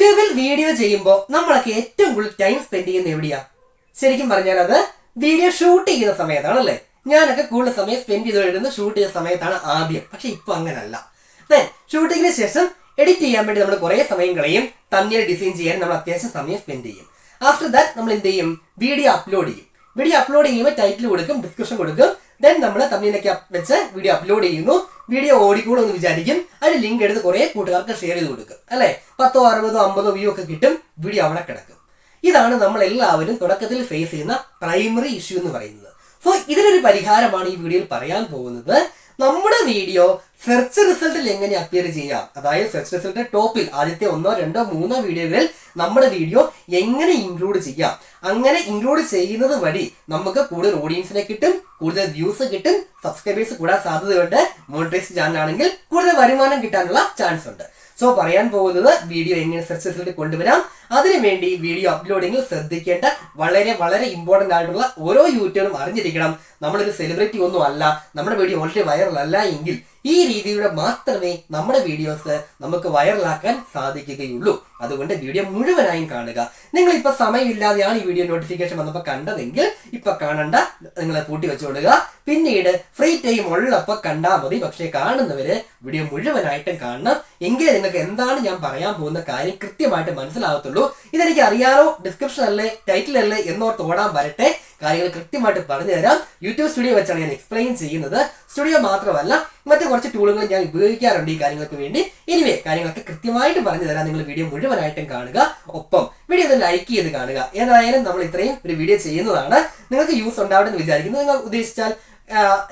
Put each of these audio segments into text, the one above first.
യൂട്യൂബിൽ വീഡിയോ ചെയ്യുമ്പോൾ നമ്മളൊക്കെ ഏറ്റവും കൂടുതൽ ടൈം സ്പെൻഡ് ചെയ്യുന്ന എവിടെയാ? ശരിക്കും പറഞ്ഞാൽ അത് വീഡിയോ ഷൂട്ട് ചെയ്യുന്ന സമയത്താണല്ലേ. ഞാനൊക്കെ കൂടുതൽ സമയം സ്പെൻഡ് ചെയ്ത് ഷൂട്ട് ചെയ്യുന്ന സമയത്താണ് ആദ്യം. പക്ഷെ ഇപ്പൊ അങ്ങനല്ല. ഷൂട്ടിങ്ങിന് ശേഷം എഡിറ്റ് ചെയ്യാൻ വേണ്ടി നമ്മൾ കുറെ സമയം കളയും. തമ്മിൽ ഡിസൈൻ ചെയ്യാൻ നമ്മൾ അത്യാവശ്യം സമയം സ്പെൻഡ് ചെയ്യും. ആഫ്റ്റർ ദാറ്റ് നമ്മൾ എന്ത് ചെയ്യും? വീഡിയോ അപ്ലോഡ് ചെയ്യും. വീഡിയോ അപ്ലോഡ് ചെയ്യുമ്പോൾ ടൈറ്റിൽ കൊടുക്കും, ഡിസ്ക്രിപ്ഷൻ കൊടുക്കും. ദെൻ നമ്മൾ തമ്മിലൊക്കെ വെച്ച് വീഡിയോ അപ്ലോഡ് ചെയ്യുന്നു. വീഡിയോ ഓടിക്കൂടെ എന്ന് വിചാരിക്കും. അതിന് ലിങ്ക് എടുത്ത് കുറെ കൂട്ടുകാർക്ക് ഷെയർ ചെയ്ത് കൊടുക്കും അല്ലെ. 10, 60, 50 വ്യൂ ഒക്കെ കിട്ടും. വീഡിയോ അവിടെ കിടക്കും. ഇതാണ് നമ്മൾ എല്ലാവരും തുടക്കത്തിൽ ഫേസ് ചെയ്യുന്ന പ്രൈമറി ഇഷ്യൂ എന്ന് പറയുന്നത്. സോ ഇതിനൊരു പരിഹാരമാണ് ഈ വീഡിയോയിൽ പറയാൻ പോകുന്നത്. നമ്മുടെ വീഡിയോ സെർച്ച് റിസൾട്ടിൽ എങ്ങനെ അപ്പിയർ ചെയ്യാം, അതായത് സെർച്ച് റിസൾട്ടിന്റെ ടോപ്പിൽ ആദ്യത്തെ 1, 2, 3 വീഡിയോകളിൽ നമ്മുടെ വീഡിയോ എങ്ങനെ ഇൻക്ലൂഡ് ചെയ്യാം. അങ്ങനെ ഇൻക്ലൂഡ് ചെയ്യുന്നത് വഴി നമുക്ക് കൂടുതൽ ഓഡിയൻസിനെ കിട്ടും, കൂടുതൽ വ്യൂസ് കിട്ടും, സബ്സ്ക്രൈബേഴ്സ് കൂടാൻ സാധ്യതയുണ്ട്. മോണിറ്റൈസ്ഡ് ചാനൽ ആണെങ്കിൽ കൂടുതൽ വരുമാനം കിട്ടാനുള്ള ചാൻസ് ഉണ്ട്. സോ പറയാൻ പോകുന്നത് വീഡിയോ എങ്ങനെ സെർച്ച് റിസൾട്ട് കൊണ്ടുവരാം. അതിനുവേണ്ടി വീഡിയോ അപ്ലോഡിങ്ങിൽ ശ്രദ്ധിക്കേണ്ട വളരെ വളരെ ഇമ്പോർട്ടന്റ് ആയിട്ടുള്ള ഓരോ യൂട്യൂബറും അറിഞ്ഞിരിക്കണം. നമ്മളൊരു സെലിബ്രിറ്റി ഒന്നും അല്ല, നമ്മുടെ വീഡിയോ ഓൾറെഡി വൈറൽ അല്ല എങ്കിൽ ഈ രീതിയിലൂടെ മാത്രമേ നമ്മുടെ വീഡിയോസ് നമുക്ക് വൈറലാക്കാൻ സാധിക്കുകയുള്ളൂ. അതുകൊണ്ട് വീഡിയോ മുഴുവനായും കാണുക. നിങ്ങൾ ഇപ്പൊ സമയമില്ലാതെയാണ് ഈ വീഡിയോ നോട്ടിഫിക്കേഷൻ വന്നപ്പോൾ കണ്ടതെങ്കിൽ ഇപ്പൊ കാണണ്ട, നിങ്ങളെ കൂട്ടി വെച്ചുകൊള്ളുക. പിന്നീട് ഫ്രീ ടൈം ഉള്ളപ്പോൾ കണ്ടാൽ മതി. പക്ഷേ കാണുന്നവര് വീഡിയോ മുഴുവനായിട്ടും കാണണം. എങ്കിലേ നിങ്ങൾക്ക് എന്താണ് ഞാൻ പറയാൻ പോകുന്ന കാര്യം കൃത്യമായിട്ട് മനസ്സിലാകത്തുള്ളൂ. ഇതെനിക്ക് അറിയാലോ, ഡിസ്ക്രിപ്ഷൻ അല്ലേ, ടൈറ്റിൽ അല്ലേ എന്നോർത്ത് ഓടാൻ വരട്ടെ. കാര്യങ്ങൾ കൃത്യമായിട്ട് പറഞ്ഞു തരാം. യൂട്യൂബ് സ്റ്റുഡിയോ വെച്ചാണ് ഞാൻ എക്സ്പ്ലെയിൻ ചെയ്യുന്നത്. സ്റ്റുഡിയോ മാത്രമല്ല, മറ്റു കുറച്ച് ടൂളുകൾ ഞാൻ ഉപയോഗിക്കാറുണ്ട് ഈ കാര്യങ്ങൾക്ക് വേണ്ടി. എനിവേ കാര്യങ്ങളൊക്കെ കൃത്യമായിട്ട് പറഞ്ഞു തരാം. നിങ്ങൾ വീഡിയോ മുഴുവനായിട്ടും കാണുക. ഒപ്പം വീഡിയോ ഒന്ന് ലൈക്ക് ചെയ്ത് കാണുക. ഏതായാലും നമ്മൾ ഇത്രയും ഒരു വീഡിയോ ചെയ്യുന്നതാണ്. നിങ്ങൾക്ക് യൂസ് ഉണ്ടാവണമെന്ന് വിചാരിക്കുന്നു. നിങ്ങൾ ഉദ്ദേശിച്ചാൽ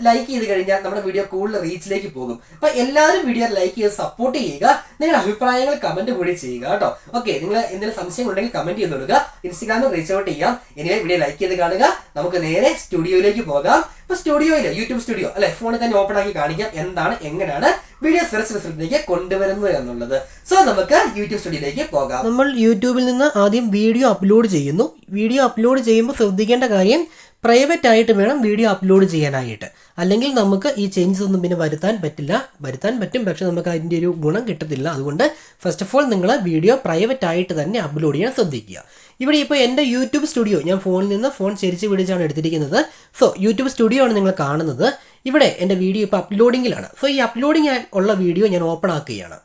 ലൈക്ക് ചെയ്ത് കഴിഞ്ഞാൽ നമ്മുടെ വീഡിയോ കൂടുതൽ റീച്ചിലേക്ക് പോകും. അപ്പൊ എല്ലാവരും വീഡിയോ ലൈക്ക് ചെയ്ത് സപ്പോർട്ട് ചെയ്യുക. നിങ്ങളുടെ അഭിപ്രായങ്ങൾ കമന്റ് കൂടി ചെയ്യുക കേട്ടോ. ഓക്കെ, നിങ്ങൾ എന്തെങ്കിലും സംശയം ഉണ്ടെങ്കിൽ കമന്റ് ചെയ്ത് കൊടുക്കുക. ഇൻസ്റ്റാഗ്രാമിൽ റീച്ച് ഔട്ട് ചെയ്യാം. ഇനി വീഡിയോ ലൈക്ക് ചെയ്ത് കാണുക. നമുക്ക് നേരെ സ്റ്റുഡിയോയിലേക്ക് പോകാം. ഇപ്പൊ സ്റ്റുഡിയോയിൽ യൂട്യൂബ് സ്റ്റുഡിയോ അല്ലെ, ഫോണിൽ തന്നെ ഓപ്പൺ ആക്കി കാണിക്കാം എന്താണ് എങ്ങനെയാണ് വീഡിയോ സെർച്ച് റിസൾട്ടിലേക്ക് കൊണ്ടുവരുന്നത് എന്നുള്ളത്. സോ നമുക്ക് യൂട്യൂബ് സ്റ്റുഡിയോയിലേക്ക് പോകാം. നമ്മൾ യൂട്യൂബിൽ നിന്ന് ആദ്യം വീഡിയോ അപ്ലോഡ് ചെയ്യുന്നു. വീഡിയോ അപ്ലോഡ് ചെയ്യുമ്പോൾ ശ്രദ്ധിക്കേണ്ട കാര്യം, പ്രൈവറ്റ് ആയിട്ട് വേണം വീഡിയോ അപ്ലോഡ് ചെയ്യാനായിട്ട്. അല്ലെങ്കിൽ നമുക്ക് ഈ ചേഞ്ചസ് ഒന്നും പിന്നെ വരുത്താൻ പറ്റില്ല. വരുത്താൻ പറ്റും, പക്ഷെ നമുക്ക് അതിൻ്റെ ഒരു ഗുണം കിട്ടത്തില്ല. അതുകൊണ്ട് ഫസ്റ്റ് ഓഫ് ഓൾ നിങ്ങൾ വീഡിയോ പ്രൈവറ്റ് ആയിട്ട് തന്നെ അപ്ലോഡ് ചെയ്യാൻ ശ്രദ്ധിക്കുക. ഇവിടെ ഇപ്പോൾ എൻ്റെ യൂട്യൂബ് സ്റ്റുഡിയോ ഞാൻ ഫോണിൽ നിന്ന് ഫോൺ ചെരിച്ച് പിടിച്ചാണ് എടുത്തിരിക്കുന്നത്. സോ യൂട്യൂബ് സ്റ്റുഡിയോ ആണ് നിങ്ങൾ കാണുന്നത്. ഇവിടെ എൻ്റെ വീഡിയോ ഇപ്പോൾ അപ്ലോഡിങ്ങിലാണ്. സോ ഈ അപ്ലോഡിങ് ഉള്ള വീഡിയോ ഞാൻ ഓപ്പൺ ആക്കുകയാണ്.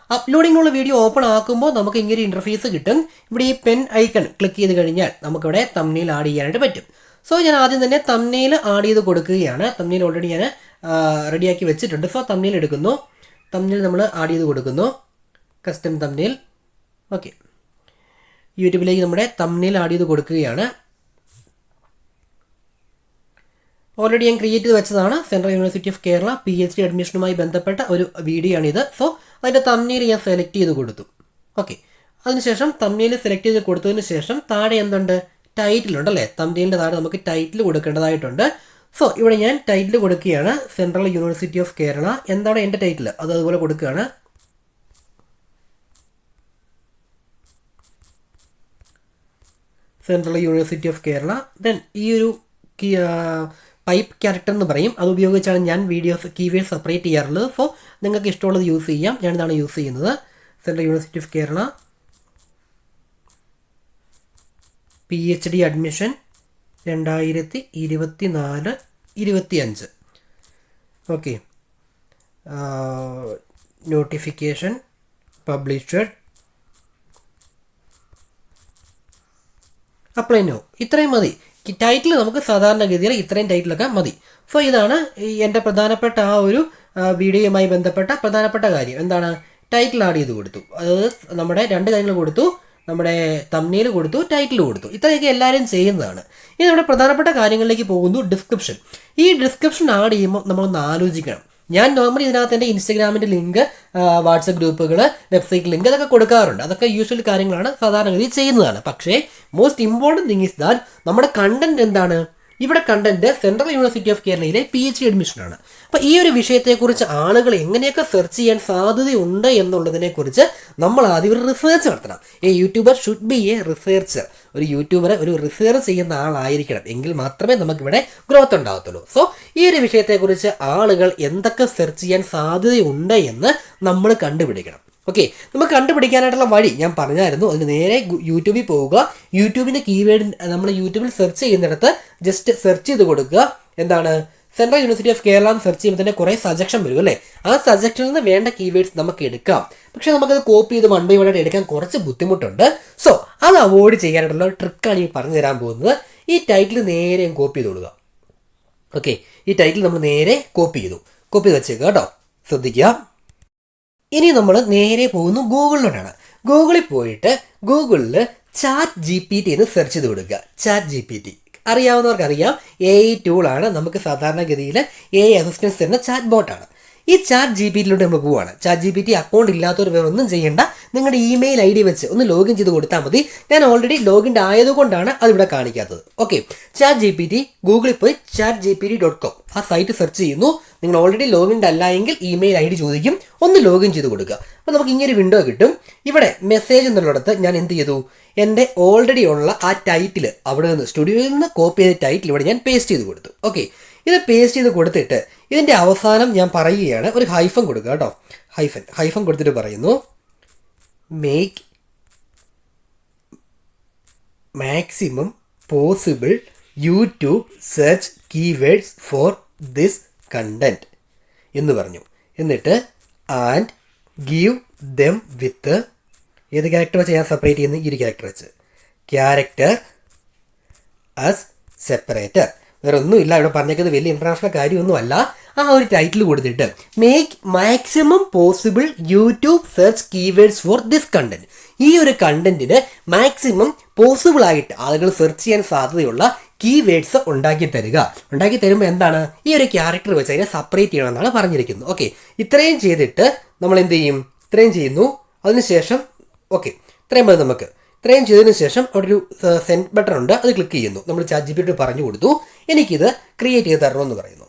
അപ്ലോഡിങ്ങിനുള്ള വീഡിയോ ഓപ്പൺ ആക്കുമ്പോൾ നമുക്ക് ഇങ്ങനെ ഇൻ്റർഫേസ് കിട്ടും. ഇവിടെ ഈ പെൻ ഐക്കൺ ക്ലിക്ക് ചെയ്ത് കഴിഞ്ഞാൽ നമുക്കിവിടെ തംബ്നെയിൽ ആഡ് ചെയ്യാനായിട്ട് പറ്റും. സോ ഞാൻ ആദ്യം തന്നെ തംബ്നെയിൽ ആഡ് ചെയ്ത് കൊടുക്കുകയാണ്. തംബ്നെയിൽ ഓൾറെഡി ഞാൻ റെഡിയാക്കി വെച്ചിട്ടുണ്ട്. സോ തംബ്നെയിൽ എടുക്കുന്നു. തംബ്നെയിൽ നമ്മൾ ആഡ് ചെയ്ത് കൊടുക്കുന്നു. Custom thumbnail. ഓക്കെ, യൂട്യൂബിലേക്ക് നമ്മുടെ തംബ്നെയിൽ ആഡ് ചെയ്ത് കൊടുക്കുകയാണ്. ഓൾറെഡി ഞാൻ ക്രിയേറ്റ് ചെയ്ത് വെച്ചതാണ്. Central university of Kerala PhD അഡ്മിഷനുമായി ബന്ധപ്പെട്ട ഒരു വീഡിയോ ആണിത്. സോ അതിൻ്റെ തംബ്നെയിൽ ഞാൻ സെലക്ട് ചെയ്ത് കൊടുത്തു. ഓക്കെ, അതിനുശേഷം തംബ്നെയിൽ സെലക്ട് ചെയ്ത് കൊടുത്തതിന് ശേഷം താഴെ എന്തുണ്ട്? ടൈറ്റിലുണ്ട് അല്ലേ. തംബ്നെയിലിൻ്റെ താഴെ നമുക്ക് ടൈറ്റിൽ കൊടുക്കേണ്ടതായിട്ടുണ്ട്. സോ ഇവിടെ ഞാൻ ടൈറ്റിൽ കൊടുക്കുകയാണ്. Central university of Kerala. എന്താണ് എൻ്റെ ടൈറ്റിൽ, അത് അതുപോലെ കൊടുക്കുകയാണ്. Central university of Kerala. Then ഈ ഒരു പൈപ്പ് ക്യാരക്ടർ എന്ന് പറയും, അത് ഉപയോഗിച്ചാണ് ഞാൻ വീഡിയോസ് കീവേഡ് സെപ്പറേറ്റ് ചെയ്യാറുള്ളത്. സോ നിങ്ങൾക്ക് ഇഷ്ടമുള്ളത് യൂസ് ചെയ്യാം. ഞാനിതാണ് യൂസ് ചെയ്യുന്നത്. Central university of Kerala PhD admission 2024-25. Okay, notification published, apply now. ഇത്രയും മതി. ടൈറ്റിൽ നമുക്ക് സാധാരണഗതിയിൽ ഇത്രയും ടൈറ്റിലൊക്കെ മതി. സോ ഇതാണ് എൻ്റെ പ്രധാനപ്പെട്ട ആ ഒരു വീഡിയോയുമായി ബന്ധപ്പെട്ട പ്രധാനപ്പെട്ട കാര്യം. എന്താണ്? ടൈറ്റിൽ ആഡ് ചെയ്ത് കൊടുത്തു. അതായത് നമ്മുടെ 2 കാര്യങ്ങൾ കൊടുത്തു. നമ്മുടെ തംബ്നെയിൽ കൊടുത്തു, ടൈറ്റിൽ കൊടുത്തു. ഇത്രയൊക്കെ എല്ലാവരും ചെയ്യുന്നതാണ്. ഇനി നമ്മുടെ പ്രധാനപ്പെട്ട കാര്യങ്ങളിലേക്ക് പോകുന്നു. ഡിസ്ക്രിപ്ഷൻ. ഈ ഡിസ്ക്രിപ്ഷൻ ആഡ് ചെയ്യുമ്പോൾ നമ്മളൊന്ന് ആലോചിക്കണം. ഞാൻ നോർമലി ഇതിനകത്ത് എൻ്റെ ഇൻസ്റ്റാഗ്രാമിൻ്റെ ലിങ്ക്, വാട്സപ്പ് ഗ്രൂപ്പുകൾ, വെബ്സൈറ്റ് ലിങ്ക് അതൊക്കെ കൊടുക്കാറുണ്ട്. അതൊക്കെ യൂഷ്വൽ കാര്യങ്ങളാണ്, സാധാരണഗതി ചെയ്യുന്നതാണ്. പക്ഷേ most important thing is that നമ്മുടെ കണ്ടന്റ് എന്താണ്? ഇവിടെ കണ്ടന്റ് സെൻട്രൽ യൂണിവേഴ്സിറ്റി ഓഫ് കേരളയിലെ PhD അഡ്മിഷനാണ്. അപ്പോൾ ഈ ഒരു വിഷയത്തെക്കുറിച്ച് ആളുകൾ എങ്ങനെയൊക്കെ സെർച്ച് ചെയ്യാൻ സാധ്യതയുണ്ട് എന്നുള്ളതിനെക്കുറിച്ച് നമ്മൾ ആദ്യം ഒരു റിസർച്ച് നടത്തണം. A YouTuber should be A researcher. ഒരു യൂട്യൂബർ ഒരു റിസർച്ച് ചെയ്യുന്ന ആളായിരിക്കണം. എങ്കിൽ മാത്രമേ നമുക്കിവിടെ ഗ്രോത്ത് ഉണ്ടാകത്തുള്ളൂ. സോ ഈ ഒരു വിഷയത്തെക്കുറിച്ച് ആളുകൾ എന്തൊക്കെ സെർച്ച് ചെയ്യാൻ സാധ്യതയുണ്ട് എന്ന് നമ്മൾ കണ്ടുപിടിക്കണം. ഓക്കെ, നമുക്ക് കണ്ടുപിടിക്കാനായിട്ടുള്ള വഴി ഞാൻ പറഞ്ഞായിരുന്നു. അതിന് നേരെ യൂട്യൂബിൽ പോവുക. യൂട്യൂബിൻ്റെ കീവേഡ് നമ്മൾ യൂട്യൂബിൽ സെർച്ച് ചെയ്യുന്നിടത്ത് ജസ്റ്റ് സെർച്ച് ചെയ്ത് കൊടുക്കുക. എന്താണ് സെൻട്രൽ യൂണിവേഴ്സിറ്റി ഓഫ് കേരള എന്ന് സെർച്ച് ചെയ്യുമ്പോൾ തന്നെ കുറേ സജഷൻ വരും അല്ലേ. ആ സജഷനിൽ നിന്ന് വേണ്ട കീവേഡ്സ് നമുക്ക് എടുക്കാം. പക്ഷേ നമുക്കത് കോപ്പി ചെയ്ത് 1 by 1 ആയിട്ട് എടുക്കാൻ കുറച്ച് ബുദ്ധിമുട്ടുണ്ട്. സോ അത് അവോയ്ഡ് ചെയ്യാനായിട്ടുള്ള ഒരു ട്രിക്കാണ് ഈ പറഞ്ഞു തരാൻ പോകുന്നത്. ഈ ടൈറ്റിൽ നേരെ കോപ്പി ചെയ്ത് കൊടുക്കുക. ഓക്കെ, ഈ ടൈറ്റിൽ നമ്മൾ നേരെ കോപ്പി ചെയ്ത് വെച്ചേക്കുക കേട്ടോ, ശ്രദ്ധിക്കുക. ഇനി നമ്മൾ നേരെ പോകുന്നു ഗൂഗിളിലോട്ടാണ്. ഗൂഗിളിൽ പോയിട്ട് ഗൂഗിളിൽ ChatGPT എന്ന് സെർച്ച് ചെയ്ത് കൊടുക്കുക. ChatGPT അറിയാവുന്നവർക്ക് അറിയാം, AI ടൂളാണ്. നമുക്ക് സാധാരണഗതിയിൽ AI അസിസ്റ്റൻസ് തരുന്ന ചാറ്റ് ബോട്ടാണ്. ഈ ChatGPTയിലൂടെ നമ്മൾ പോവുകയാണ്. ChatGPT അക്കൗണ്ട് ഇല്ലാത്തവർ വേറെ ഒന്നും ചെയ്യേണ്ട, നിങ്ങളുടെ ഇമെയിൽ ID വെച്ച് ഒന്ന് ലോഗിൻ ചെയ്ത് കൊടുത്താൽ മതി. ഞാൻ ഓൾറെഡി ലോഗിൻ ആയതുകൊണ്ടാണ് അതിവിടെ കാണിക്കാത്തത്. ഓക്കെ, ChatGPT ഗൂഗിളിൽ പോയി chatgpt.com ആ സൈറ്റ് സെർച്ച് ചെയ്യുന്നു. നിങ്ങൾ ഓൾറെഡി ലോഗിൻ അല്ല എങ്കിൽ ഇമെയിൽ ID ചോദിക്കും, ഒന്ന് ലോഗിൻ ചെയ്ത് കൊടുക്കുക. അപ്പോൾ നമുക്ക് ഇങ്ങനെ വിൻഡോ കിട്ടും. ഇവിടെ മെസ്സേജ് എന്നുള്ളിടത്ത് ഞാൻ എന്ത് ചെയ്തു, എൻ്റെ ഓൾറെഡി ഉള്ള ആ ടൈറ്റിൽ അവിടെ നിന്ന് സ്റ്റുഡിയോയിൽ നിന്ന് കോപ്പി ചെയ്ത ടൈറ്റിൽ ഇവിടെ ഞാൻ പേസ്റ്റ് ചെയ്ത് കൊടുത്തു. ഓക്കെ, ഇത് പേസ്റ്റ് ചെയ്ത് കൊടുത്തിട്ട് ഇതിൻ്റെ അവസാനം ഞാൻ പറയുകയാണ്, ഒരു ഹൈഫൻ കൊടുക്കുക കേട്ടോ. ഹൈഫൻ കൊടുത്തിട്ട് പറയുന്നു make maximum possible YouTube search keywords for this content എന്ന് പറഞ്ഞു. എന്നിട്ട് ആൻഡ് ഗീവ് ദം വിത്ത് ഏത് ക്യാരക്ടർ വെച്ച് ഞാൻ സെപ്പറേറ്റ് ചെയ്യുന്നു, ഈ ഒരു ക്യാരക്ടർ വെച്ച്, ക്യാരക്ടർ ആസ് സെപ്പറേറ്റർ. വേറെ ഒന്നുമില്ല, ഇവിടെ പറഞ്ഞേക്കുന്നത് വലിയ ഇൻ്റർനാഷണൽ കാര്യമൊന്നുമല്ല. ആ ഒരു ടൈറ്റിൽ കൊടുത്തിട്ട് make maximum possible YouTube search keywords for this content. ഈ ഒരു കണ്ടന്റിന് മാക്സിമം പോസിബിൾ ആയിട്ട് ആളുകൾ സെർച്ച് ചെയ്യാൻ സാധ്യതയുള്ള കീവേഡ്സ് ഉണ്ടാക്കി തരുമ്പോൾ എന്താണ്, ഈ ഒരു ക്യാരക്ടർ വെച്ച് അതിനെ സെപ്പറേറ്റ് ചെയ്യണമെന്നാണ് പറഞ്ഞിരിക്കുന്നത്. ഓക്കെ, ഇത്രയും ചെയ്തിട്ട് നമ്മൾ എന്ത് ചെയ്യും, ഇത്രയും ചെയ്യുന്നു. അതിനുശേഷം ഓക്കെ, ഇത്രയും ചെയ്തതിന് ശേഷം അവിടെ ഒരു സെൻഡ് ബട്ടൺ ഉണ്ട്, അത് ക്ലിക്ക് ചെയ്യുന്നു. നമ്മൾ ChatGPT പറഞ്ഞു കൊടുത്തു എനിക്കിത് ക്രിയേറ്റ് ചെയ്ത് തരണമെന്ന് പറയുന്നു.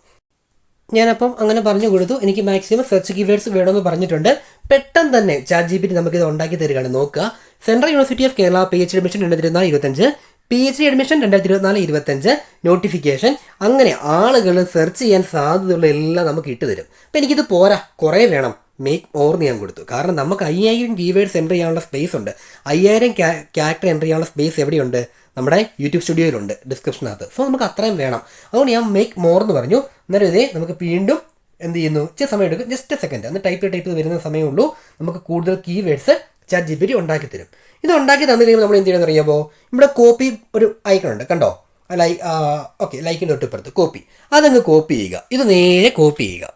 ഞാനപ്പം അങ്ങനെ പറഞ്ഞു കൊടുത്തു, എനിക്ക് മാക്സിമം സെർച്ച് കീവേഡ്സ് വേണമെന്ന് പറഞ്ഞിട്ടുണ്ട്. പെട്ടെന്ന് തന്നെ ChatGPT നമുക്കിത് ഉണ്ടാക്കി തരികയാണ്. നോക്കുക, central university of Kerala PhD admission 2024-25, PhD admission 2024-25 notification. അങ്ങനെ ആളുകൾ സെർച്ച് ചെയ്യാൻ സാധ്യതയുള്ള എല്ലാം നമുക്ക് ഇട്ട് തരും. അപ്പം എനിക്കിത് പോരാ, കുറേ വേണം, മേക്ക് മോർ ഞാൻ കൊടുത്തു. കാരണം നമുക്ക് 5000 കീവേഡ്സ് എൻ്റർ ചെയ്യാനുള്ള സ്പേസ് ഉണ്ട്. 5000 ക്യാരക്ടർ എൻ്റർ ചെയ്യാനുള്ള സ്പേസ് എവിടെയുണ്ട്, നമ്മുടെ യൂട്യൂബ് സ്റ്റുഡിയോയിലുണ്ട്, ഡിസ്ക്രിപ്ഷനകത്ത്. സോ നമുക്ക് അത്രയും വേണം. അതുകൊണ്ട് ഞാൻ മേക്ക് മോർ എന്ന് പറഞ്ഞു. അന്നേരം ഇതേ നമുക്ക് വീണ്ടും എന്ത് ചെയ്യുന്നു, ഇച്ചിരി സമയം എടുക്കും, ജസ്റ്റ് സെക്കൻഡ്, അന്ന് ടൈപ്പ് വരുന്ന സമയമുള്ളൂ. നമുക്ക് കൂടുതൽ കീവേഡ്സ് ChatGPT ഉണ്ടാക്കി തരും. ഇത് ഉണ്ടാക്കി തന്നു കഴിയുമ്പോൾ നമ്മൾ എന്ത് ചെയ്യണമെന്ന് അറിയാമോ, ഇവിടെ കോപ്പി ഒരു ഐക്കൺ ഉണ്ട്, കണ്ടോ, ഓക്കെ, ലൈക്കിൻ്റെ തൊട്ടിപ്പുറത്ത് കോപ്പി, അതങ്ങ് കോപ്പി ചെയ്യുക. ഇത് നേരെ കോപ്പി ചെയ്യുക.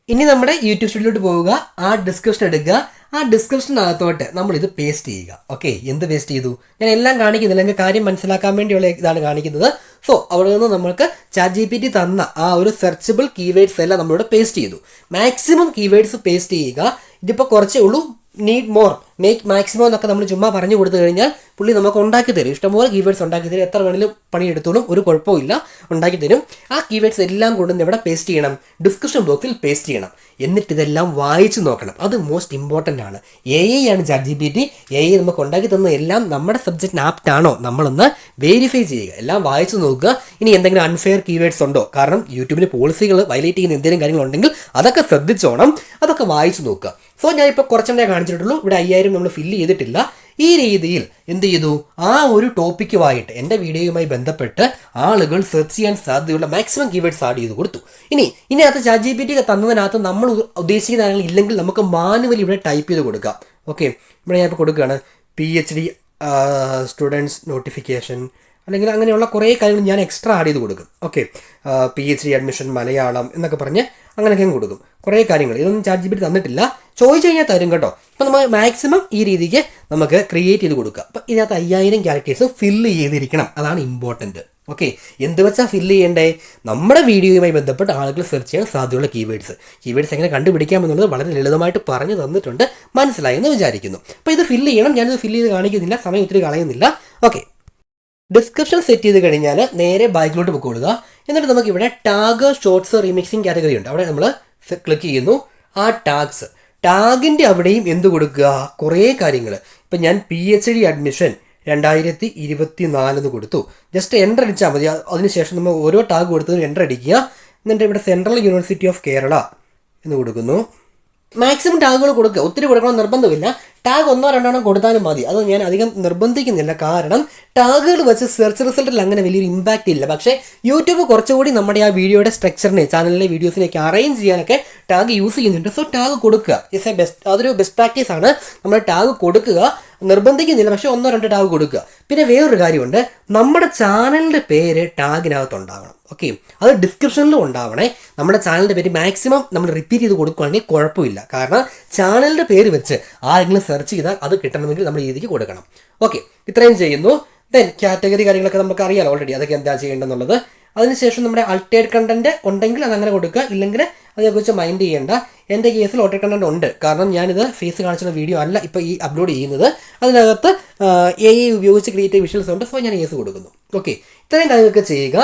ഇനി നമ്മുടെ യൂട്യൂബ് സ്റ്റുഡിയോയിലോട്ട് പോവുക, ആ ഡിസ്ക്രിപ്ഷൻ എടുക്കുക, ആ ഡിസ്ക്രിപ്ഷനകത്തോട്ട് നമ്മളിത് പേസ്റ്റ് ചെയ്യുക. ഓക്കെ, എന്ത് പേസ്റ്റ് ചെയ്തു ഞാൻ എല്ലാം കാണിക്കുന്നില്ല, നിങ്ങൾക്ക് കാര്യം മനസ്സിലാക്കാൻ വേണ്ടിയുള്ള ഇതാണ് കാണിക്കുന്നത്. സോ അവിടെ നിന്ന് നമ്മൾക്ക് ChatGPT തന്ന ആ ഒരു സെർച്ചബിൾ കീവേഡ്സ് എല്ലാം നമ്മളിവിടെ പേസ്റ്റ് ചെയ്തു. മാക്സിമം കീവേഡ്സ് പേസ്റ്റ് ചെയ്യുക. ഇതിപ്പോൾ കുറച്ചേ ഉള്ളൂ, നീഡ് മോർ, മേക്ക് മാക്സിമം എന്നൊക്കെ നമ്മൾ ചുമ്മാ പറഞ്ഞു കൊടുത്തു കഴിഞ്ഞാൽ പുള്ളി നമുക്ക് ഉണ്ടാക്കി തരും. ഇഷ്ടംപോലെ കീവേഡ്സ് ഉണ്ടാക്കി തരും, എത്ര വേണമെങ്കിലും പണിയെടുത്തോളും, ഒരു കുഴപ്പമില്ല, ഉണ്ടാക്കി തരും. ആ കീവേഡ്സ് എല്ലാം കൊണ്ടുവന്ന് എവിടെ പേസ്റ്റ് ചെയ്യണം, ഡിസ്ക്രിപ്ഷൻ ബോക്സിൽ പേസ്റ്റ് ചെയ്യണം. എന്നിട്ട് ഇതെല്ലാം വായിച്ചു നോക്കണം, അത് മോസ്റ്റ് ഇമ്പോർട്ടൻ്റ് ആണ്. AI ആണ് ChatGPT. AI നമുക്ക് ഉണ്ടാക്കി തന്ന എല്ലാം നമ്മുടെ സബ്ജക്റ്റിന് ആപ്റ്റ് ആണോ നമ്മളൊന്ന് വെരിഫൈ ചെയ്യുക, എല്ലാം വായിച്ചു നോക്കുക. ഇനി എന്തെങ്കിലും അൺഫെയർ കീവേഡ്സ് ഉണ്ടോ, കാരണം യൂട്യൂബിൻ്റെ പോളിസികൾ വയലേറ്റ് ചെയ്യുന്ന എന്തെങ്കിലും കാര്യങ്ങളുണ്ടെങ്കിൽ അതൊക്കെ ശ്രദ്ധിച്ചോണം, അതൊക്കെ വായിച്ചു നോക്കുക. സോ ഞാനിപ്പോൾ കുറച്ചെണ്ണേ കാണിച്ചിട്ടുള്ളൂ, ഇവിടെ 5000 നമ്മൾ ഫില്ല് ചെയ്തിട്ടില്ല. ഈ രീതിയിൽ എന്ത് ചെയ്തു, ആ ഒരു ടോപ്പിക്കുമായിട്ട് എൻ്റെ വീഡിയോയുമായി ബന്ധപ്പെട്ട് ആളുകൾ സെർച്ച് ചെയ്യാൻ സാധ്യതയുള്ള മാക്സിമം കീവേഡ്സ് ആഡ് ചെയ്ത് കൊടുത്തു. ഇനി അത് ChatGPT തന്നതിനകത്ത് നമ്മൾ ഉദ്ദേശിക്കുന്ന കാര്യങ്ങൾ ഇല്ലെങ്കിൽ നമുക്ക് മാനുവലി ഇവിടെ ടൈപ്പ് ചെയ്ത് കൊടുക്കാം. ഓക്കെ, ഇവിടെ ഞാൻ ഇപ്പോൾ കൊടുക്കുകയാണ് PhD സ്റ്റുഡൻസ് നോട്ടിഫിക്കേഷൻ, അല്ലെങ്കിൽ അങ്ങനെയുള്ള കുറേ കാര്യങ്ങൾ ഞാൻ എക്സ്ട്രാ ആഡ് ചെയ്ത് കൊടുക്കും. ഓക്കെ, PhD അഡ്മിഷൻ മലയാളം എന്നൊക്കെ പറഞ്ഞ് അങ്ങനെയൊക്കെ കൊടുക്കും. കുറേ കാര്യങ്ങൾ ഇതൊന്നും ChatGPT തന്നിട്ടില്ല, ചോദിച്ചു കഴിഞ്ഞാൽ തരും കേട്ടോ. അപ്പോൾ നമ്മൾ മാക്സിമം ഈ രീതിക്ക് നമുക്ക് ക്രിയേറ്റ് ചെയ്ത് കൊടുക്കുക. അപ്പോൾ ഇതിനകത്ത് 5000 ക്യാരക്ടേഴ്സ് ഫില്ല് ചെയ്തിരിക്കണം, അതാണ് ഇമ്പോർട്ടൻറ്റ്. ഓക്കെ, എന്ത് വെച്ചാൽ ഫില്ല് ചെയ്യേണ്ടേ, നമ്മുടെ വീഡിയോയുമായി ബന്ധപ്പെട്ട് ആളുകൾ സെർച്ച് ചെയ്യാൻ സാധ്യതയുള്ള കീവേഡ്സ് എങ്ങനെ കണ്ടുപിടിക്കാമെന്നുള്ളത് വളരെ ലളിതമായിട്ട് പറഞ്ഞു തന്നിട്ടുണ്ട്, മനസ്സിലായെന്ന് വിചാരിക്കുന്നു. അപ്പോൾ ഇത് ഫില്ല് ചെയ്യണം, ഞാനിത് ഫില്ല് ചെയ്ത് കാണിക്കുന്നില്ല, സമയം ഒത്തിരി കളയുന്നില്ല. ഓക്കെ, ഡിസ്ക്രിപ്ഷൻ സെറ്റ് ചെയ്ത് കഴിഞ്ഞാൽ നേരെ ബാക്കിലോട്ട് പൊക്കോളുക. എന്നിട്ട് നമുക്കിവിടെ ടാഗ്, ഷോർട്സ്, റീമിക്സിങ് കാറ്റഗറി ഉണ്ട്, അവിടെ നമ്മൾ ക്ലിക്ക് ചെയ്യുന്നു. ആ ടാഗിൻ്റെ അവിടെയും എന്ത് കൊടുക്കുക, കുറേ കാര്യങ്ങൾ. ഇപ്പം ഞാൻ PhD അഡ്മിഷൻ 2024 കൊടുത്തു, ജസ്റ്റ് എൻ്റർ അടിച്ചാൽ മതി. അതിനുശേഷം നമ്മൾ ഓരോ ടാഗ് കൊടുത്തതും എൻ്റർ അടിക്കുക. എന്നിട്ട് ഇവിടെ സെൻട്രൽ യൂണിവേഴ്സിറ്റി ഓഫ് കേരള എന്ന് കൊടുക്കുന്നു. മാക്സിമം ടാഗുകൾ കൊടുക്കുക, ഒത്തിരി കൊടുക്കണം നിർബന്ധമില്ല. ടാഗ് 1-2 കൊടുത്താലും മതി. അത് ഞാൻ അധികം നിർബന്ധിക്കുന്നില്ല, കാരണം ടാഗുകൾ വെച്ച് സെർച്ച് റിസൾട്ടിൽ അങ്ങനെ വലിയൊരു ഇമ്പാക്റ്റ് ഇല്ല. പക്ഷേ യൂട്യൂബ് കുറച്ചുകൂടി നമ്മുടെ ആ വീഡിയോയുടെ സ്ട്രക്ചറിനെ, ചാനലിലെ വീഡിയോസിലേക്ക് അറേഞ്ച് ചെയ്യാനൊക്കെ ടാഗ് യൂസ് ചെയ്യുന്നുണ്ട്. സോ ടാഗ് കൊടുക്കുക, ഇറ്റ്സ് എ ബെസ്റ്റ്, അതൊരു ബെസ്റ്റ് പ്രാക്ടീസ് ആണ്. നമ്മൾ ടാഗ് കൊടുക്കുക, നിർബന്ധിക്കുന്നില്ല, പക്ഷേ 1-2 ടാഗ് കൊടുക്കുക. പിന്നെ വേറൊരു കാര്യമുണ്ട്, നമ്മുടെ ചാനലിൻ്റെ പേര് ടാഗിനകത്ത് ഉണ്ടാവണം. ഓക്കെ, അത് ഡിസ്ക്രിപ്ഷനിലും ഉണ്ടാവണേ. നമ്മുടെ ചാനലിൻ്റെ പേര് മാക്സിമം നമ്മൾ റിപ്പീറ്റ് ചെയ്ത് കൊടുക്കുകയാണെങ്കിൽ കുഴപ്പമില്ല, കാരണം ചാനലിൻ്റെ പേര് വെച്ച് ആരെങ്കിലും സെർച്ച് ചെയ്താൽ അത് കിട്ടണമെങ്കിൽ നമ്മൾ രീതിക്ക് കൊടുക്കണം. ഓക്കെ, ഇത്രയും ചെയ്യുന്നു. ദെൻ കാറ്റഗറി കാര്യങ്ങളൊക്കെ നമുക്ക് അറിയാലോ ഓൾറെഡി, അതൊക്കെ എന്താ ചെയ്യേണ്ടതെന്നുള്ളത്. അതിനുശേഷം നമ്മുടെ അൾട്ടേഡ് കണ്ടന്റ് ഉണ്ടെങ്കിൽ അതങ്ങനെ കൊടുക്കുക, ഇല്ലെങ്കിൽ അതേക്കുറിച്ച് മൈൻഡ് ചെയ്യേണ്ട. എൻ്റെ കേസിൽ ഓൾട്ടേഡ് കണ്ടന്റ് ഉണ്ട്, കാരണം ഞാനിത് ഫേസ് കാണിച്ചുള്ള വീഡിയോ അല്ല ഇപ്പോൾ ഈ അപ്ലോഡ് ചെയ്യുന്നത്. അതിനകത്ത് AI ഉപയോഗിച്ച് ക്രിയേറ്റ് വിഷ്വൽസ് ഉണ്ട്. സോ ഞാൻ യേസ് കൊടുക്കുന്നു. ഓക്കെ, ഇത്രയും കാര്യങ്ങളൊക്കെ ചെയ്യുക.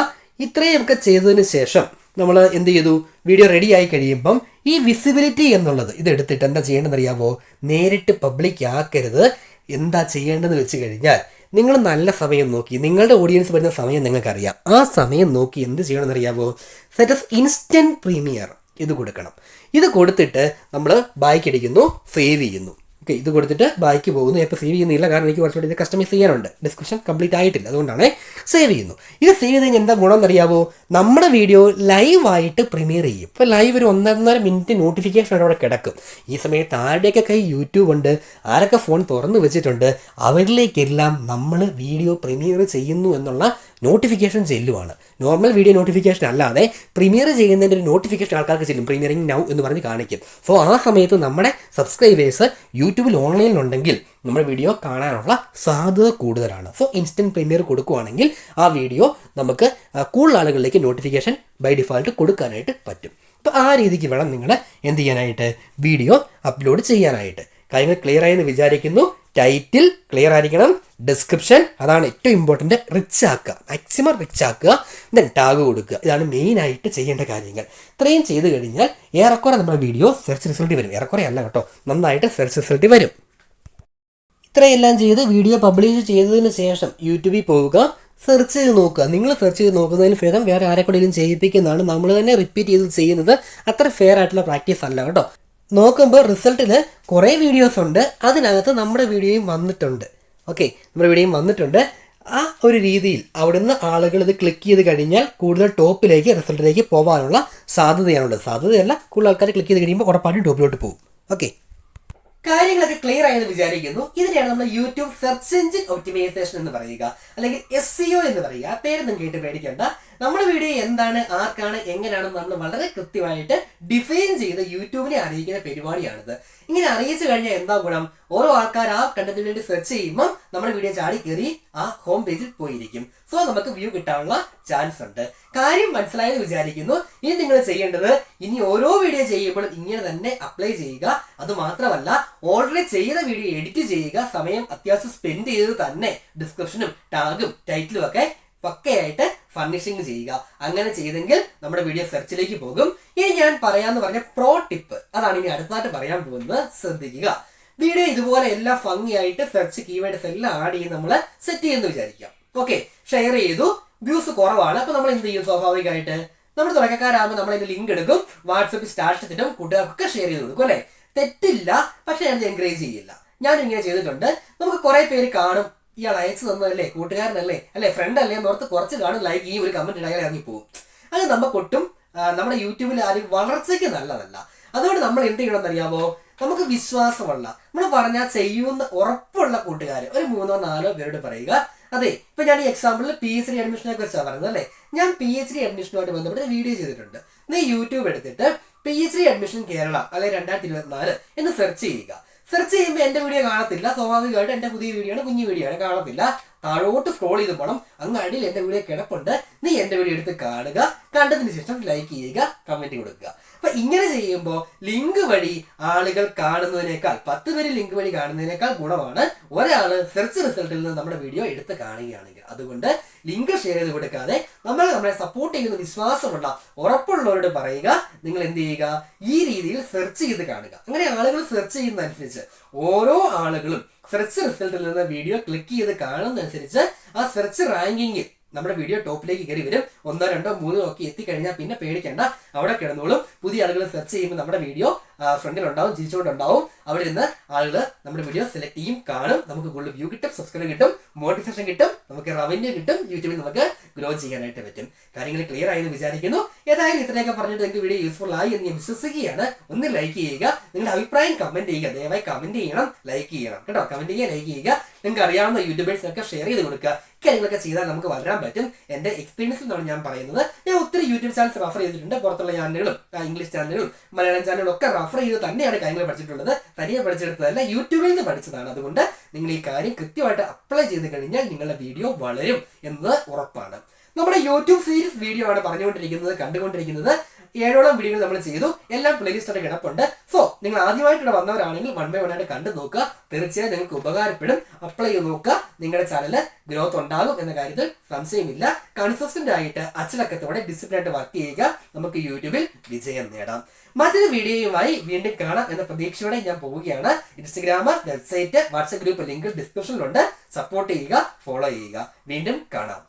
ഇത്രയൊക്കെ ചെയ്തതിന് ശേഷം നമ്മൾ എന്ത് ചെയ്തു, വീഡിയോ റെഡി ആയി കഴിയുമ്പം ഈ വിസിബിലിറ്റി എന്നുള്ളത് ഇതെടുത്തിട്ട് എന്താ ചെയ്യേണ്ടതെന്ന് അറിയാമോ? നേരിട്ട് പബ്ലിക് ആക്കരുത്. എന്താ ചെയ്യേണ്ടതെന്ന് വെച്ച് കഴിഞ്ഞാൽ, നിങ്ങൾ നല്ല സമയം നോക്കി, നിങ്ങളുടെ ഓഡിയൻസ് വരുന്ന സമയം നിങ്ങൾക്കറിയാം, ആ സമയം നോക്കി എന്ത് ചെയ്യണമെന്ന് അറിയാമോ? സെറ്റ് ഓഫ് ഇൻസ്റ്റൻറ്റ് പ്രീമിയർ ഇത് കൊടുക്കണം. ഇത് കൊടുത്തിട്ട് നമ്മൾ ബാക്ക് അടിക്കുന്നു, സേവ് ചെയ്യുന്നു. ഓക്കെ, ഇത് കൊടുത്തിട്ട് ബാക്ക് പോകുന്നു. ഇപ്പോൾ സേവ് ചെയ്യുന്നില്ല, കാരണം എനിക്ക് കുറച്ചുകൂടി ഇത് കസ്റ്റമൈസ് ചെയ്യാനുണ്ട്. ഡിസ്ക്രിപ്ഷൻ കംപ്ലീറ്റ് ആയിട്ടില്ല, അതുകൊണ്ടാണ് സേവ് ചെയ്യുന്നു. ഇത് സേവ് ചെയ്ത് കഴിഞ്ഞാൽ എന്താ ഗുണം എന്നറിയാമോ? നമ്മുടെ വീഡിയോ ലൈവായിട്ട് പ്രീമിയർ ചെയ്യും. ഇപ്പോൾ ലൈവ് ഒരു 1.5 മിനിറ്റ് നോട്ടിഫിക്കേഷൻ അവിടെ കിടക്കും. ഈ സമയത്ത് ആരുടെയൊക്കെ കൈ യൂട്യൂബ് ഉണ്ട്, ആരൊക്കെ ഫോൺ തുറന്നു വെച്ചിട്ടുണ്ട്, അവരിലേക്കെല്ലാം നമ്മൾ വീഡിയോ പ്രീമിയർ ചെയ്യുന്നു എന്നുള്ള നോട്ടിഫിക്കേഷൻ ചെല്ലുവാണ്. നോർമൽ വീഡിയോ നോട്ടിഫിക്കേഷൻ അല്ലാതെ പ്രീമിയർ ചെയ്യുന്നതിൻ്റെ ഒരു നോട്ടിഫിക്കേഷൻ ആൾക്കാർക്ക് ചെല്ലും, പ്രീമിയറിംഗ് നൗ എന്ന് പറഞ്ഞ് കാണിക്കും. സോ ആ സമയത്ത് നമ്മുടെ സബ്സ്ക്രൈബേഴ്സ് യൂട്യൂബിൽ ഓൺലൈനിലുണ്ടെങ്കിൽ നമ്മുടെ വീഡിയോ കാണാനുള്ള സാധ്യത കൂടുതലാണ്. സോ ഇൻസ്റ്റൻറ്റ് പ്രീമിയർ കൊടുക്കുകയാണെങ്കിൽ ആ വീഡിയോ നമുക്ക് കൂടുതൽ ആളുകളിലേക്ക് നോട്ടിഫിക്കേഷൻ ബൈ ഡിഫാൾട്ട് കൊടുക്കാനായിട്ട് പറ്റും. അപ്പോൾ ആ രീതിക്ക് വേണം നിങ്ങൾ എന്ത് ചെയ്യാനായിട്ട്, വീഡിയോ അപ്ലോഡ് ചെയ്യാനായിട്ട്. കാര്യങ്ങൾ ക്ലിയർ ആയെന്ന് വിചാരിക്കുന്നു. ടൈറ്റിൽ ക്ലിയർ ആയിരിക്കണം, ഡിസ്ക്രിപ്ഷൻ അതാണ് ഏറ്റവും ഇമ്പോർട്ടൻറ്റ്, റിച്ച് ആക്കുക, മാക്സിമം റിച്ച് ആക്കുക, ദെൻ ടാഗ് കൊടുക്കുക. ഇതാണ് മെയിനായിട്ട് ചെയ്യേണ്ട കാര്യങ്ങൾ. ഇത്രയും ചെയ്ത് കഴിഞ്ഞാൽ ഏറെക്കുറെ നമ്മുടെ വീഡിയോ സെർച്ച് റിസൾട്ട് വരും. ഏറെക്കുറെ അല്ല കേട്ടോ, നന്നായിട്ട് സെർച്ച് റിസൾട്ട് വരും. ഇത്രയെല്ലാം ചെയ്ത് വീഡിയോ പബ്ലിഷ് ചെയ്തതിന് ശേഷം യൂട്യൂബിൽ പോവുക, സെർച്ച് ചെയ്ത് നോക്കുക. നിങ്ങൾ സെർച്ച് ചെയ്ത് നോക്കുന്നതിന് ഭേദം വേറെ ആരെക്കൂടെയും ചെയ്യിപ്പിക്കുന്നതാണ്. നമ്മൾ തന്നെ റിപ്പീറ്റ് ചെയ്ത് ചെയ്യുന്നത് അത്ര ഫെയർ ആയിട്ടുള്ള പ്രാക്ടീസ് അല്ല കേട്ടോ. നോക്കുമ്പോൾ റിസൾട്ടിൽ കുറേ വീഡിയോസ് ഉണ്ട്, അതിനകത്ത് നമ്മുടെ വീഡിയോയും വന്നിട്ടുണ്ട്. ഓക്കെ, നമ്മുടെ വീഡിയോയും വന്നിട്ടുണ്ട്. ആ ഒരു രീതിയിൽ അവിടുന്ന് ആളുകൾ ഇത് ക്ലിക്ക് ചെയ്ത് കഴിഞ്ഞാൽ കൂടുതൽ ടോപ്പിലേക്ക് റിസൾട്ടിലേക്ക് പോകാനുള്ള സാധ്യതയാണുള്ളത്. സാധ്യതയല്ല, കൂടുതൽ ആൾക്കാർ ക്ലിക്ക് ചെയ്ത് കഴിയുമ്പോൾ ഉറപ്പായിട്ടും ടോപ്പിലോട്ട് പോകും. ഓക്കെ, കാര്യങ്ങളൊക്കെ ക്ലിയർ ആയെന്ന് വിചാരിക്കുന്നു. ഇതിനെയാണ് നമ്മൾ യൂട്യൂബ് സെർച്ച് എഞ്ചിൻ ഒപ്റ്റിമൈസേഷൻ എന്ന് പറയുക, അല്ലെങ്കിൽ SEO എന്ന് പറയുക. ആ പേരൊന്നും കേട്ട് പേടിക്കേണ്ട. നമ്മുടെ വീഡിയോ എന്താണ്, ആർക്കാണ്, എങ്ങനെയാണെന്ന് നമ്മൾ വളരെ കൃത്യമായിട്ട് ഡിഫൈൻ ചെയ്ത് യൂട്യൂബിനെ അറിയിക്കുന്ന പരിപാടിയാണിത്. ഇങ്ങനെ അറിയിച്ചു കഴിഞ്ഞാൽ എന്താ ഗുണം? ഓരോ ആൾക്കാർ ആ കണ്ടന്റിന് വേണ്ടി സെർച്ച് ചെയ്യുമ്പോൾ നമ്മുടെ വീഡിയോ ചാടി കയറി ആ ഹോം പേജിൽ പോയിരിക്കും. സോ നമുക്ക് വ്യൂ കിട്ടാനുള്ള ചാൻസ് ഉണ്ട്. കാര്യം മനസ്സിലായെന്ന് വിചാരിക്കുന്നു. ഇനി നിങ്ങൾ ചെയ്യേണ്ടത്, ഇനി ഓരോ വീഡിയോ ചെയ്യുമ്പോഴും ഇങ്ങനെ തന്നെ അപ്ലൈ ചെയ്യുക. അത് മാത്രമല്ല, ഓൾറെഡി ചെയ്ത വീഡിയോ എഡിറ്റ് ചെയ്യുക. സമയം അത്യാവശ്യം സ്പെൻഡ് ചെയ്ത് തന്നെ ഡിസ്ക്രിപ്ഷനും ടാഗും ടൈറ്റിലും ഒക്കെ പക്കയായിട്ട് ഫർണിഷിംഗ് ചെയ്യുക. അങ്ങനെ ചെയ്തെങ്കിൽ നമ്മുടെ വീഡിയോ സെർച്ചിലേക്ക് പോകും. ഇനി ഞാൻ പറയാന്ന് പറഞ്ഞ പ്രോ ടിപ്പ്, അതാണ് ഇനി അടുത്തായിട്ട് പറയാൻ പോകുന്നത്. ശ്രദ്ധിക്കുക. വീഡിയോ ഇതുപോലെ എല്ലാം ഭംഗിയായിട്ട് സെർച്ച് കീവേഡ്സ് എല്ലാം ആഡ് ചെയ്ത് നമ്മൾ സെറ്റ് ചെയ്യുമെന്ന് വിചാരിക്കാം. ഓക്കെ, ഷെയർ ചെയ്തു, വ്യൂസ് കുറവാണ്. അപ്പൊ നമ്മൾ എന്ത് ചെയ്യും? സ്വാഭാവികമായിട്ട് നമ്മൾ തുടക്കക്കാരാകുമ്പോൾ നമ്മൾ അതിന്റെ ലിങ്ക് എടുക്കും, വാട്സപ്പിൽ സ്റ്റാറ്റസ് ഇടും, കൂട്ടുകാർക്കൊക്കെ ഷെയർ ചെയ്ത് കൊടുക്കും അല്ലേ? തെറ്റില്ല, പക്ഷെ ഞാനത് എൻകറേജ് ചെയ്യില്ല. ഞാൻ ഇങ്ങനെ ചെയ്തിട്ടുണ്ട്. നമുക്ക് കുറെ പേര് കാണും, ഇയാൾ അയച്ചു തന്നതല്ലേ, കൂട്ടുകാരനല്ലേ, അല്ലെ, ഫ്രണ്ട് അല്ലേ എന്നോർത്ത് കുറച്ച് കാണും, ലൈക്ക് ഈ ഒരു കമന്റ് ഇടാൻ ഇറങ്ങിപ്പോകും. അത് നമുക്കൊട്ടും നമ്മുടെ യൂട്യൂബിൽ ആരും വളർച്ചയ്ക്ക് നല്ലതല്ല. അതുകൊണ്ട് നമ്മൾ എന്ത് ചെയ്യണമെന്ന് അറിയാമോ? നമുക്ക് വിശ്വാസമുള്ള, നമ്മൾ പറഞ്ഞാൽ ചെയ്യുന്ന ഉറപ്പുള്ള കൂട്ടുകാർ ഒരു 3-4 പേരോട് പറയുക. അതെ, ഇപ്പൊ ഞാൻ ഈ എക്സാമ്പിളിൽ PhD അഡ്മിഷനെ കുറിച്ചാണ് പറയുന്നത് അല്ലേ. ഞാൻ PhD അഡ്മിഷനുമായിട്ട് ബന്ധപ്പെട്ട് വീഡിയോ ചെയ്തിട്ടുണ്ട്. നീ യൂട്യൂബ് എടുത്തിട്ട് PhD അഡ്മിഷൻ കേരള അല്ലെ 2024 എന്ന് സെർച്ച് ചെയ്യുക. സെർച്ച് ചെയ്യുമ്പോൾ എന്റെ വീഡിയോ കാണത്തില്ല. സ്വാഭാവികമായിട്ട് എന്റെ പുതിയ വീഡിയോ ആണ്, കുഞ്ഞു വീഡിയോ ആണ്, കാണത്തില്ല. താഴോട്ട് സ്ക്രോൾ ചെയ്ത് പോകണം. അങ്ങ് അടിയിൽ എന്റെ വീഡിയോ കിടപ്പുണ്ട്. നീ എന്റെ വീഡിയോ എടുത്ത് കാണുക, കണ്ടതിന് ശേഷം ലൈക്ക് ചെയ്യുക, കമന്റ് കൊടുക്കുക. അപ്പൊ ഇങ്ങനെ ചെയ്യുമ്പോൾ ലിങ്ക് വഴി ആളുകൾ കാണുന്നതിനേക്കാൾ, 10 പേര് ലിങ്ക് വഴി കാണുന്നതിനേക്കാൾ ഗുണമാണ് ഒരാള് സെർച്ച് റിസൾട്ടിൽ നിന്ന് നമ്മുടെ വീഡിയോ എടുത്ത് കാണുകയാണെങ്കിൽ. അതുകൊണ്ട് ലിങ്ക് ഷെയർ ചെയ്ത് കൊടുക്കാതെ നമ്മളെ സപ്പോർട്ട് ചെയ്യുന്ന വിശ്വാസമുള്ള ഉറപ്പുള്ളവരോട് പറയുക, നിങ്ങൾ എന്ത് ചെയ്യുക, ഈ രീതിയിൽ സെർച്ച് ചെയ്ത് കാണുക. അങ്ങനെ ആളുകൾ സെർച്ച് ചെയ്യുന്നതനുസരിച്ച് ഓരോ ആളുകളും സെർച്ച് റിസൾട്ടിൽ നിന്ന് വീഡിയോ ക്ലിക്ക് ചെയ്ത് കാണുന്നതനുസരിച്ച് ആ സെർച്ച് റാങ്കിങ് നമ്മുടെ വീഡിയോ ടോപ്പിലേക്ക് കയറി വരും. 1, 2, 3 ഒക്കെ എത്തിക്കഴിഞ്ഞാൽ പിന്നെ പേടിക്കേണ്ട, അവിടെ കിടന്നോളും. പുതിയ ആളുകൾ സെർച്ച് ചെയ്യുമ്പോൾ നമ്മുടെ വീഡിയോ ഫ്രണ്ടിലുണ്ടാവും, ചിരിച്ചുകൊണ്ടുണ്ടാവും. അവിടെ നിന്ന് ആളുകൾ നമ്മുടെ വീഡിയോ സെലക്ട് ചെയ്യും, കാണും. നമുക്ക് കൂടുതൽ വ്യൂ കിട്ടും, സബ്സ്ക്രൈബ് കിട്ടും, മോട്ടിവേഷൻ കിട്ടും, നമുക്ക് റവന്യൂ കിട്ടും, യൂട്യൂബിൽ നമുക്ക് ഗ്രോ ചെയ്യാനായിട്ട് പറ്റും. കാര്യങ്ങൾ ക്ലിയർ ആയെന്ന് വിചാരിക്കുന്നു. ഏതായാലും ഇത്രയൊക്കെ പറഞ്ഞിട്ട് നിങ്ങൾക്ക് വീഡിയോ യൂസ്ഫുൾ ആയി എന്ന് ഞാൻ വിശ്വസിക്കുകയാണ്. ഒന്ന് ലൈക്ക് ചെയ്യുക, നിങ്ങളുടെ അഭിപ്രായം കമന്റ് ചെയ്യുക. ദയവായി കമന്റ് ചെയ്യണം, ലൈക്ക് ചെയ്യണം കേട്ടോ. കമന്റ് ചെയ്യുക, ലൈക്ക് ചെയ്യുക. നിങ്ങൾക്ക് അറിയാവുന്ന യൂട്യൂബേഴ്സിനൊക്കെ ഷെയർ ചെയ്ത് കൊടുക്കുക. കാര്യങ്ങളൊക്കെ ചെയ്താൽ നമുക്ക് വളരാൻ പറ്റും. എൻ്റെ എക്സ്പീരിയൻസിൽ നിന്നാണ് ഞാൻ പറയുന്നത്. ഞാൻ ഒത്തിരി യൂട്യൂബ് ചാനൽസ് റഫർ ചെയ്തിട്ടുണ്ട്. പുറത്തുള്ള ചാനലുകളും ഇംഗ്ലീഷ് ചാനലുകളും മലയാളം ചാനലുകളും ഒക്കെ റഫർ ചെയ്ത് തന്നെയാണ് കാര്യങ്ങൾ പഠിച്ചിട്ടുള്ളത്. തനിയെ പഠിച്ചെടുത്തതല്ല, യൂട്യൂബിൽ നിന്ന് പഠിച്ചതാണ്. അതുകൊണ്ട് നിങ്ങൾ ഈ കാര്യം കൃത്യമായിട്ട് അപ്ലൈ ചെയ്ത് കഴിഞ്ഞാൽ നിങ്ങളുടെ വീഡിയോ വളരും എന്നത് ഉറപ്പാണ്. നമ്മുടെ യൂട്യൂബ് സീരീസ് വീഡിയോ ആണ് കണ്ടുകൊണ്ടിരിക്കുന്നത്. 7ഓളം വീഡിയോകൾ നമ്മൾ ചെയ്തു. എല്ലാം പ്ലേലിസ്റ്റ് ഒക്കെ കിടപ്പുണ്ട്. സോ നിങ്ങൾ ആദ്യമായിട്ട് വന്നവരാണെങ്കിൽ 1 by 1 ആയിട്ട് കണ്ടു നോക്കുക. തീർച്ചയായും നിങ്ങൾക്ക് ഉപകാരപ്പെടും. അപ്ലൈ ചെയ്ത് നോക്കുക. നിങ്ങളുടെ ചാനൽ ഗ്രോത്ത് ഉണ്ടാകും എന്ന കാര്യത്തിൽ സംശയമില്ല. കൺസിസ്റ്റന്റ് ആയിട്ട് അച്ചടക്കത്തോടെ ഡിസിപ്ലിനായിട്ട് വർക്ക് ചെയ്യുക. നമുക്ക് യൂട്യൂബിൽ വിജയം നേടാം. മറ്റൊരു വീഡിയോയുമായി വീണ്ടും കാണാം എന്ന പ്രതീക്ഷയോടെ ഞാൻ പോവുകയാണ്. Instagram, website, WhatsApp group link ഡിസ്ക്രിപ്ഷനിലുണ്ട്. സപ്പോർട്ട് ചെയ്യുക, ഫോളോ ചെയ്യുക. വീണ്ടും കാണാം.